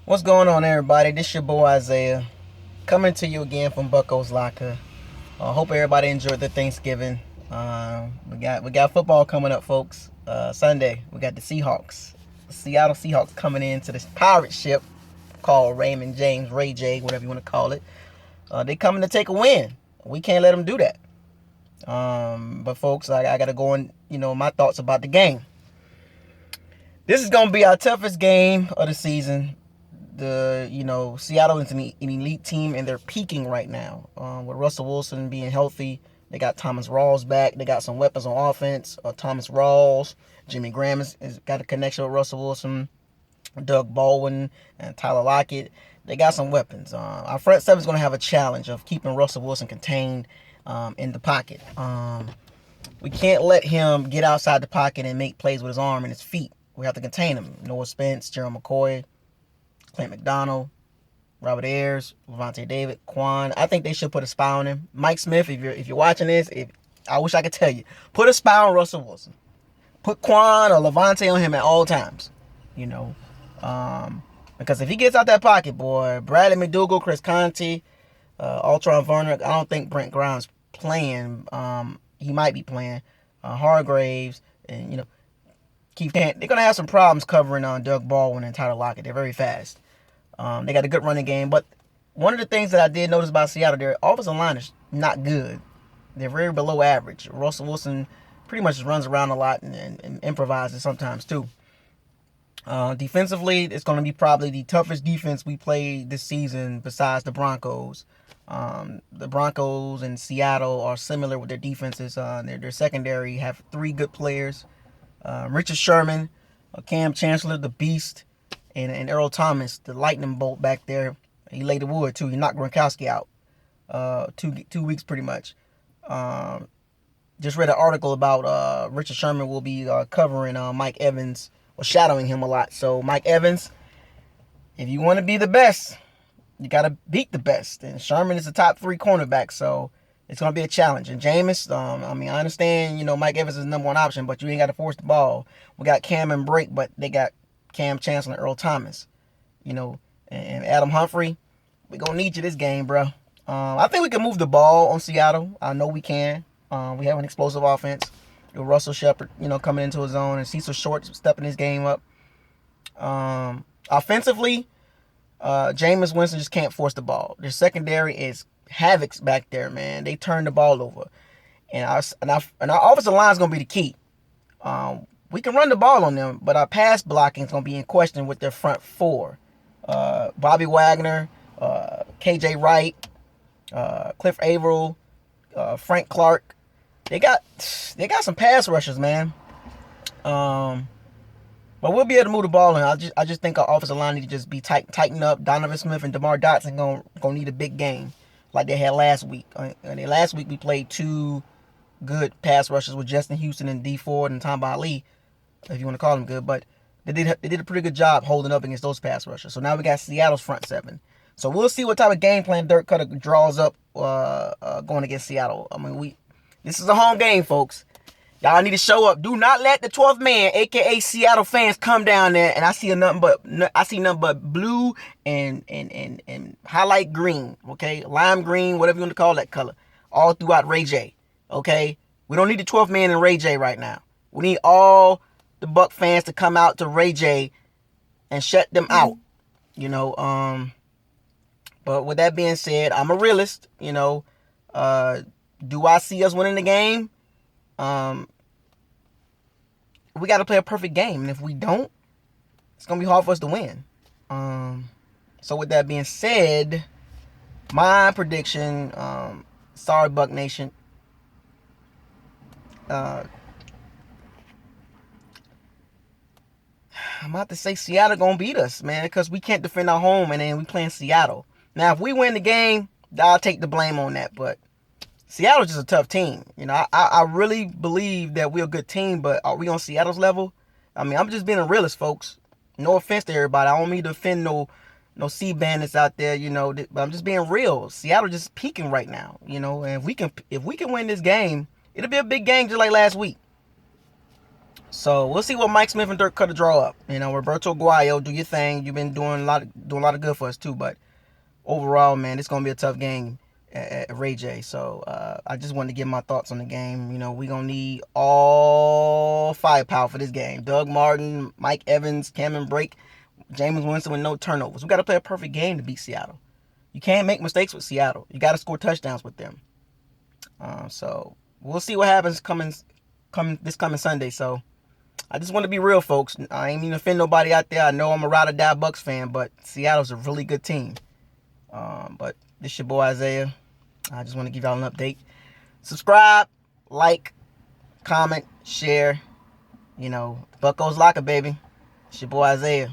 What's going on, everybody? This your boy Isaiah, coming to you again from Bucko's Locker. Hope everybody enjoyed their Thanksgiving. We got football coming up, folks. Sunday we got the Seahawks, Seattle Seahawks coming into this pirate ship called Raymond James, RayJay, whatever you want to call it. They coming to take a win. We can't let them do that. But folks, I got to go on. My thoughts about the game. This is gonna be our toughest game of the season. Seattle is an elite team, and they're peaking right now. With Russell Wilson being healthy, they got Thomas Rawls back. They got some weapons on offense. Thomas Rawls, Jimmy Graham has got a connection with Russell Wilson. Doug Baldwin and Tyler Lockett. They got some weapons. Our front seven is going to have a challenge of keeping Russell Wilson contained in the pocket. We can't let him get outside the pocket and make plays with his arm and his feet. We have to contain him. Noah Spence, Gerald McCoy, Clint McDonald, Robert Ayers, Levante David, Quan. I think they should put a spy on him. Mike Smith, if you're watching this, I wish I could tell you, put a spy on Russell Wilson. Put Quan or Levante on him at all times. Because if he gets out that pocket, boy, Bradley McDougall, Chris Conte, Altron Varner, I don't think Brent Grimes playing. He might be playing. Hargraves and Keith Kent. They're gonna have some problems covering on Doug Baldwin and Tyler Lockett. They're very fast. They got a good running game, but one of the things that I did notice about Seattle, their offensive line is not good. They're very below average. Russell Wilson pretty much just runs around a lot and improvises sometimes too. Defensively, it's going to be probably the toughest defense we played this season besides the Broncos. The Broncos and Seattle are similar with their defenses. Their secondary have three good players. Richard Sherman, Cam Chancellor, the Beast, and Earl Thomas, the lightning bolt back there. He laid the wood, too. He knocked Gronkowski out 2 weeks pretty much. Just read an article about Richard Sherman will be covering Mike Evans or shadowing him a lot. So, Mike Evans, if you want to be the best, you got to beat the best. And Sherman is a top 3 cornerback, so it's going to be a challenge. And Jameis, I understand, Mike Evans is the number one option, but you ain't got to force the ball. We got Cam and Brake, but they got Cam Chancellor and Earl Thomas, and Adam Humphrey. We're going to need you this game, bro. I think we can move the ball on Seattle. I know we can. We have an explosive offense. With Russell Shepard, coming into his own, and Cecil Short stepping his game up. Offensively, Jameis Winston just can't force the ball. Their secondary is havocs back there, man. They turn the ball over, and our offensive line is gonna be the key. We can run the ball on them, but our pass blocking is gonna be in question with their front four. Bobby Wagner, KJ Wright, Cliff Averill, Frank Clark. They got some pass rushers, man. But we'll be able to move the ball, and I just think our offensive line need to just be tightened up. Donovan Smith and DeMar Dotson gonna need a big game like they had last week. Last week we played 2 good pass rushers with Justin Houston and D Ford and Tom Lee, if you want to call them good. But they did a pretty good job holding up against those pass rushers. So now we got Seattle's front seven. So we'll see what type of game plan Dirk Cutter draws up going against Seattle. This is a home game, folks. Y'all need to show up. Do not let the 12th man, aka Seattle fans, come down there and I see nothing but blue and highlight green, okay? Lime green, whatever you want to call that color, all throughout RayJay, okay? We don't need the 12th man in RayJay right now. We need all the Buck fans to come out to RayJay and shut them out, But with that being said, I'm a realist, Do I see us winning the game? We got to play a perfect game. And if we don't, it's going to be hard for us to win. So with that being said, my prediction, sorry Buck Nation, I'm about to say Seattle going to beat us, man, because we can't defend our home and then we playing Seattle. Now, if we win the game, I'll take the blame on that, but Seattle's just a tough team. I really believe that we're a good team, but are we on Seattle's level? I'm just being a realist, folks. No offense to everybody. I don't mean to offend no sea bandits out there, but I'm just being real. Seattle just peaking right now, and if we can win this game, it'll be a big game just like last week. So we'll see what Mike Smith and Dirk Cutter draw up. You know, Roberto Aguayo, do your thing. You've been doing a lot of good for us too. But overall, man, it's gonna be a tough game at RayJay. So I just wanted to give my thoughts on the game. You know, we gonna need all firepower for this game. Doug Martin, Mike Evans, Cameron Brake, Jameis Winston with no turnovers. We got to play a perfect game to beat Seattle. You can't make mistakes with Seattle. You got to score touchdowns with them. So we'll see what happens this coming Sunday. So I just want to be real, folks. I ain't mean to offend nobody out there. I know I'm a ride or die Bucs fan, but Seattle's a really good team. But this your boy Isaiah. I just want to give y'all an update. Subscribe, like, comment, share. You know, Buccos Locker, baby. It's your boy Isaiah.